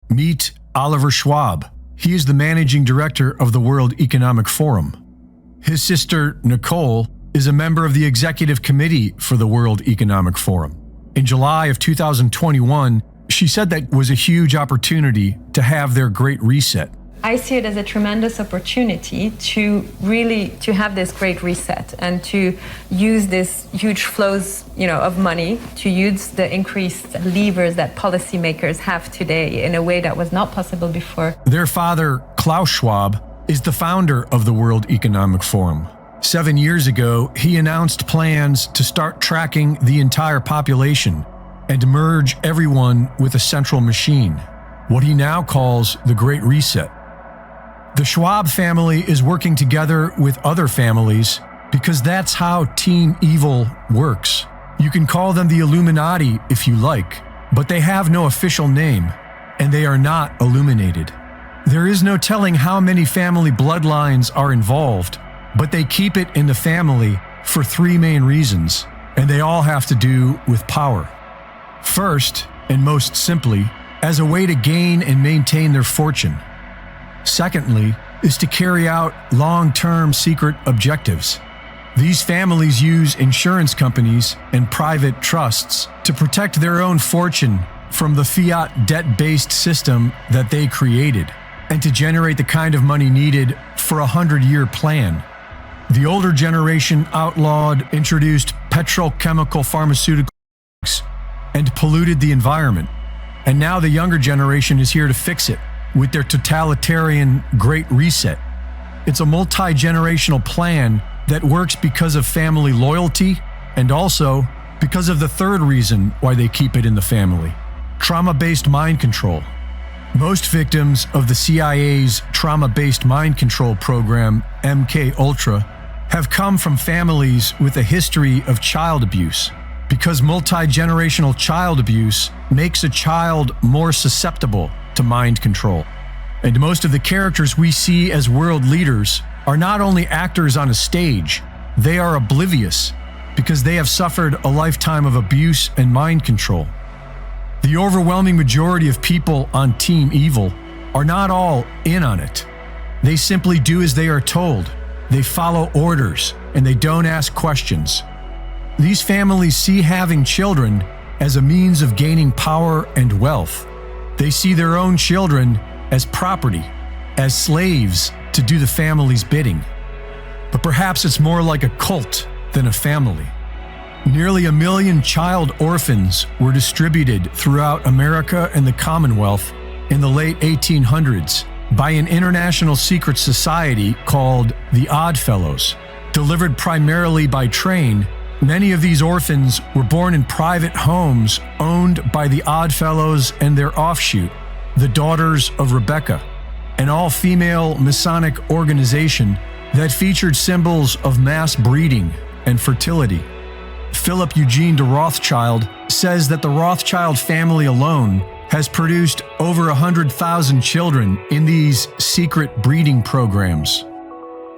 Meet Oliver Schwab. He is the managing director of the World Economic Forum. His sister, Nicole, is a member of the executive committee for the World Economic Forum. In July of 2021, she said that was a huge opportunity to have their Great Reset. I see it as a tremendous opportunity to have this great reset and to use this huge flows, of money, to use the increased levers that policymakers have today in a way that was not possible before. Their father, Klaus Schwab, is the founder of the World Economic Forum. 7 years ago, he announced plans to start tracking the entire population and merge everyone with a central machine, what he now calls the Great Reset. The Schwab family is working together with other families because that's how Team Evil works. You can call them the Illuminati if you like, but they have no official name, and they are not illuminated. There is no telling how many family bloodlines are involved, but they keep it in the family for 3 main reasons, and they all have to do with power. First, and most simply, as a way to gain and maintain their fortune. Secondly, is to carry out long-term secret objectives. These families use insurance companies and private trusts to protect their own fortune from the fiat debt-based system that they created, and to generate the kind of money needed for a 100-year plan. The older generation outlawed, introduced petrochemical pharmaceuticals, and polluted the environment. And now the younger generation is here to fix it with their totalitarian Great Reset. It's a multi-generational plan that works because of family loyalty and also because of the third reason why they keep it in the family: trauma-based mind control. Most victims of the CIA's trauma-based mind control program, MK Ultra, have come from families with a history of child abuse, because multi-generational child abuse makes a child more susceptible to mind control. And most of the characters we see as world leaders are not only actors on a stage, they are oblivious because they have suffered a lifetime of abuse and mind control. The overwhelming majority of people on Team Evil are not all in on it. They simply do as they are told. They follow orders and they don't ask questions. These families see having children as a means of gaining power and wealth. They see their own children as property, as slaves to do the family's bidding. But perhaps it's more like a cult than a family. Nearly 1 million child orphans were distributed throughout America and the Commonwealth in the late 1800s by an international secret society called the Odd Fellows. Delivered primarily by train, many of these orphans were born in private homes owned by the Odd Fellows and their offshoot, the Daughters of Rebecca, an all-female Masonic organization that featured symbols of mass breeding and fertility. Philip Eugene de Rothschild says that the Rothschild family alone has produced over 100,000 children in these secret breeding programs.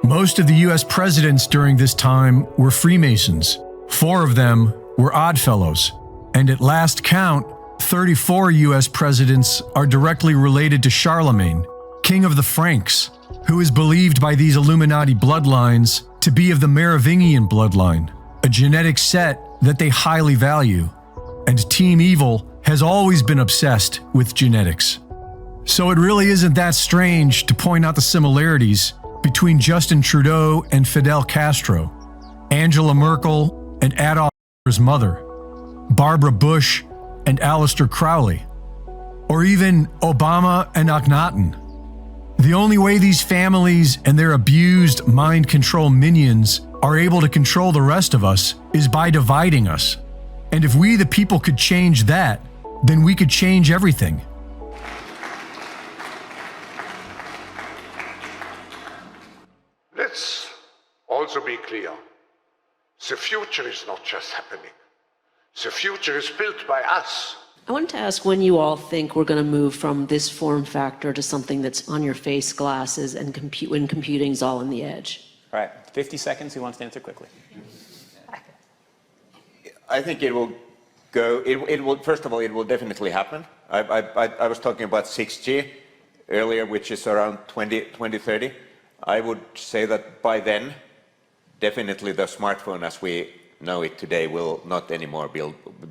Most of the US presidents during this time were Freemasons. 4 of them were Oddfellows, and at last count, 34 US presidents are directly related to Charlemagne, king of the Franks, who is believed by these Illuminati bloodlines to be of the Merovingian bloodline, a genetic set that they highly value. And Team Evil has always been obsessed with genetics. So it really isn't that strange to point out the similarities between Justin Trudeau and Fidel Castro, Angela Merkel and Adolf Hitler's mother, Barbara Bush and Aleister Crowley, or even Obama and Akhenaten. The only way these families and their abused mind control minions are able to control the rest of us is by dividing us. And if we, the people, could change that, then we could change everything. Let's also be clear. The future is not just happening. The future is built by us. I wanted to ask when you all think we're going to move from this form factor to something that's on your face, glasses, and when computing's all on the edge. All right, 50 seconds. Who wants to answer quickly? I think it will go. It will, first of all, it will definitely happen. I was talking about 6G earlier, which is around 2030. I would say that by then, definitely the smartphone as we know it today will not anymore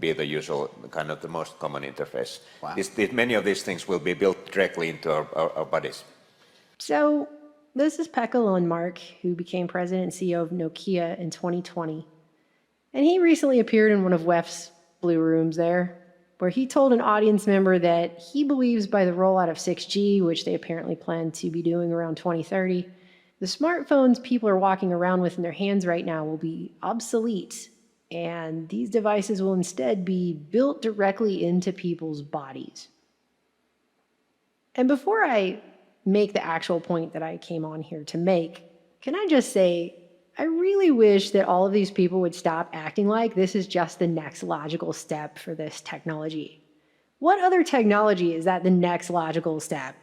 be the usual kind of the most common interface. Wow. Many of these things will be built directly into our bodies. So this is Pekka Lundmark, who became president and CEO of Nokia in 2020. And he recently appeared in one of WEF's Blue Rooms there, where he told an audience member that he believes by the rollout of 6G, which they apparently plan to be doing around 2030, the smartphones people are walking around with in their hands right now will be obsolete, and these devices will instead be built directly into people's bodies. And before I make the actual point that I came on here to make, can I just say, I really wish that all of these people would stop acting like this is just the next logical step for this technology. What other technology is that the next logical step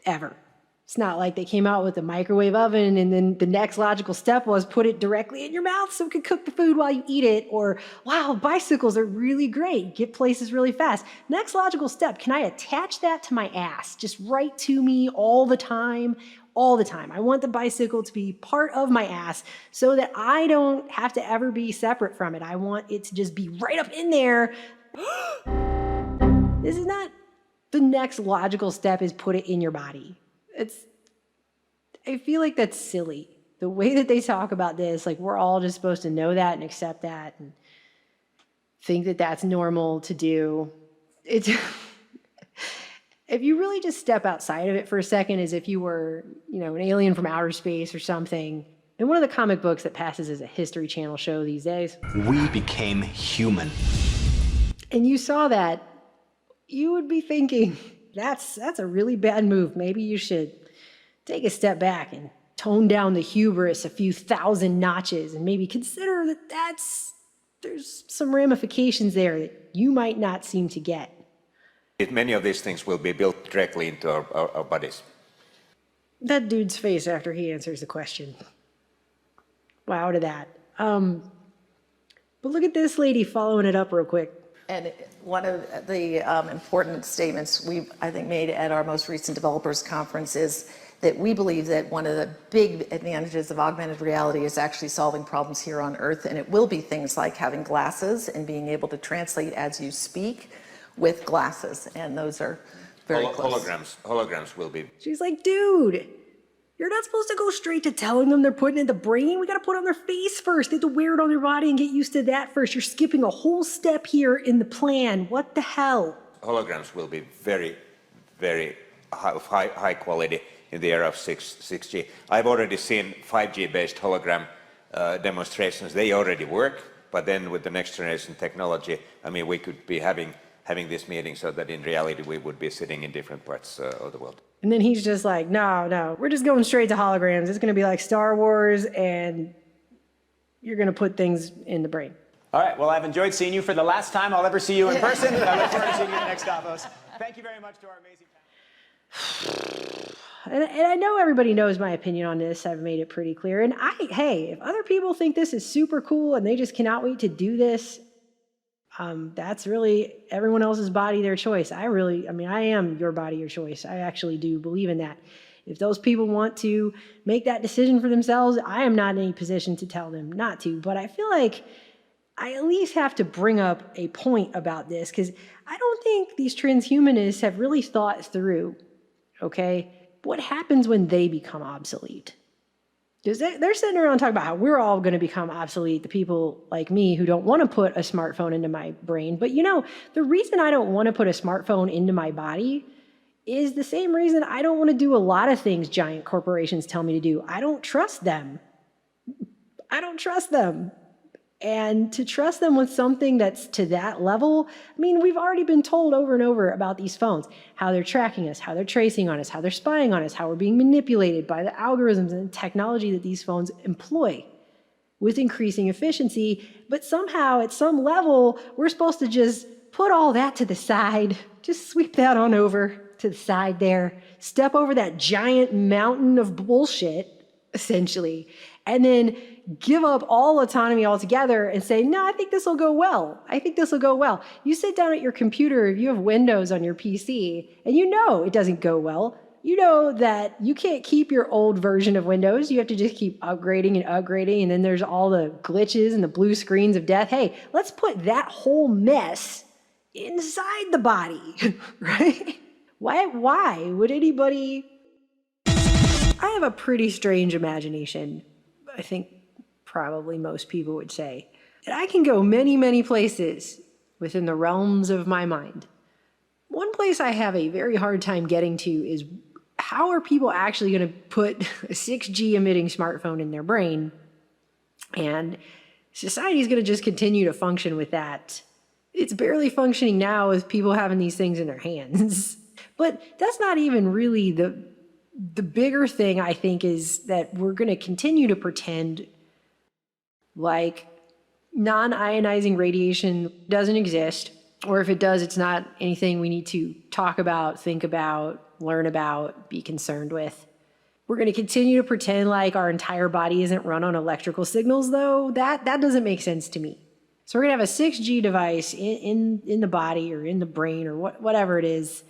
ever? It's not like they came out with a microwave oven and then the next logical step was put it directly in your mouth so it could cook the food while you eat it. Or, wow, bicycles are really great. Get places really fast. Next logical step, can I attach that to my ass? Just right to me all the time? All the time. I want the bicycle to be part of my ass so that I don't have to ever be separate from it. I want it to just be right up in there. This is not the next logical step is put it in your body. I feel like that's silly. The way that they talk about this, like we're all just supposed to know that and accept that and think that that's normal to do. It's if you really just step outside of it for a second as if you were, an alien from outer space or something. In one of the comic books that passes as a History Channel show these days, We became human. and you saw that, you would be thinking, that's a really bad move. Maybe you should take a step back and tone down the hubris a few thousand notches and maybe consider that there's some ramifications there that you might not seem to get. Many of these things will be built directly into our bodies. That dude's face after he answers the question. Wow to that. But look at this lady following it up real quick. And one of the important statements we, I think, made at our most recent developers conference is that we believe that one of the big advantages of augmented reality is actually solving problems here on Earth, and it will be things like having glasses and being able to translate as you speak with glasses, and those are very close. Holograms will be. She's like, dude, you're not supposed to go straight to telling them they're putting it in the brain. We got to put it on their face first. They have to wear it on their body and get used to that first. You're skipping a whole step here in the plan. What the hell? Holograms will be very, very high quality in the era of 6G. I've already seen 5G-based hologram demonstrations. They already work, but then with the next generation technology, we could be having this meeting so that in reality we would be sitting in different parts of the world. And then he's just like, no, we're just going straight to holograms. It's going to be like Star Wars, and you're going to put things in the brain. All right, well, I've enjoyed seeing you for the last time I'll ever see you in person. I look forward to seeing you at next Davos. Thank you very much to our amazing panel. And I know everybody knows my opinion on this. I've made it pretty clear. And hey, if other people think this is super cool and they just cannot wait to do this, that's really everyone else's body, their choice. I am your body, your choice. I actually do believe in that. If those people want to make that decision for themselves, I am not in any position to tell them not to. But I feel like I at least have to bring up a point about this because I don't think these transhumanists have really thought through, okay, what happens when they become obsolete. Because they're sitting around talking about how we're all going to become obsolete, the people like me who don't want to put a smartphone into my brain. But the reason I don't want to put a smartphone into my body is the same reason I don't want to do a lot of things giant corporations tell me to do. I don't trust them. And to trust them with something that's to that level, we've already been told over and over about these phones, how they're tracking us, how they're tracing on us, how they're spying on us, how we're being manipulated by the algorithms and technology that these phones employ with increasing efficiency. But somehow, at some level, we're supposed to just put all that to the side, just sweep that on over to the side there, step over that giant mountain of bullshit, essentially, and then give up all autonomy altogether and say, no, I think this will go well. I think this will go well. You sit down at your computer, if you have Windows on your PC, and you know it doesn't go well. You know that you can't keep your old version of Windows. You have to just keep upgrading and upgrading, and then there's all the glitches and the blue screens of death. Hey, let's put that whole mess inside the body, right? Why would anybody... I have a pretty strange imagination, I think probably most people would say. And I can go many, many places within the realms of my mind. One place I have a very hard time getting to is, how are people actually going to put a 6G emitting smartphone in their brain? And society is going to just continue to function with that. It's barely functioning now with people having these things in their hands. But that's not even really the bigger thing, I think, is that we're going to continue to pretend like non-ionizing radiation doesn't exist, or if it does, it's not anything we need to talk about, think about, learn about, be concerned with. We're going to continue to pretend like our entire body isn't run on electrical signals, though. That doesn't make sense to me. So we're going to have a 6G device in the body or in the brain or whatever it is.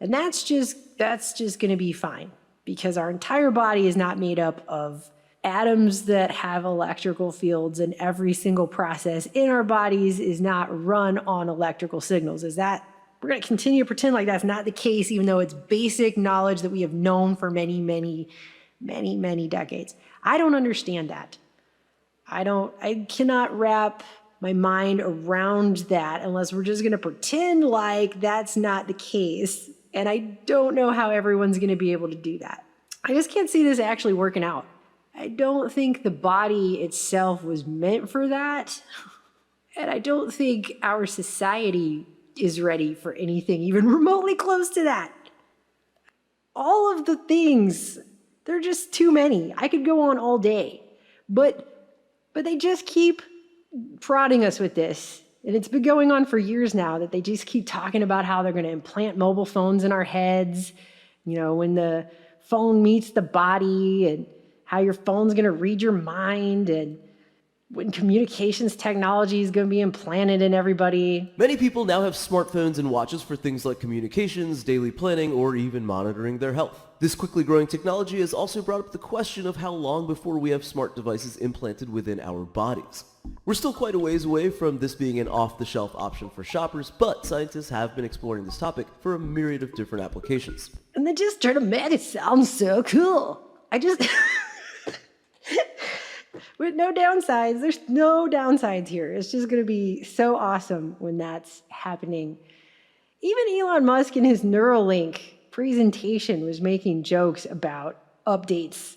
And that's just going to be fine, because our entire body is not made up of atoms that have electrical fields, and every single process in our bodies is not run on electrical signals. We're going to continue to pretend like that's not the case, even though it's basic knowledge that we have known for many, many, many, many decades. I don't understand that. I cannot wrap my mind around that unless we're just going to pretend like that's not the case. And I don't know how everyone's going to be able to do that. I just can't see this actually working out. I don't think the body itself was meant for that. And I don't think our society is ready for anything even remotely close to that. All of the things, they're just too many. I could go on all day. But they just keep prodding us with this. And it's been going on for years now, that they just keep talking about how they're going to implant mobile phones in our heads, when the phone meets the body, and how your phone's going to read your mind, and when communications technology is going to be implanted in everybody. Many people now have smartphones and watches for things like communications, daily planning, or even monitoring their health. This quickly growing technology has also brought up the question of how long before we have smart devices implanted within our bodies. We're still quite a ways away from this being an off-the-shelf option for shoppers, but scientists have been exploring this topic for a myriad of different applications. And they just try to make it sound so cool. With no downsides. There's no downsides here. It's just going to be so awesome when that's happening. Even Elon Musk in his Neuralink presentation was making jokes about updates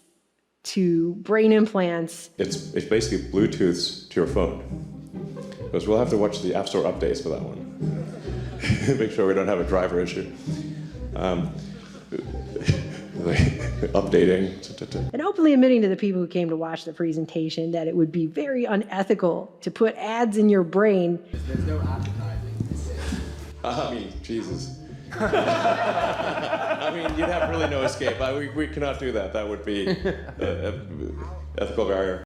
to brain implants. It's basically Bluetooths to your phone. Because we'll have to watch the App Store updates for that one. Make sure we don't have a driver issue. Updating. And openly admitting to the people who came to watch the presentation that it would be very unethical to put ads in your brain. There's no advertising. I mean, Jesus. I mean, you'd have really no escape. We cannot do that. That would be an ethical barrier.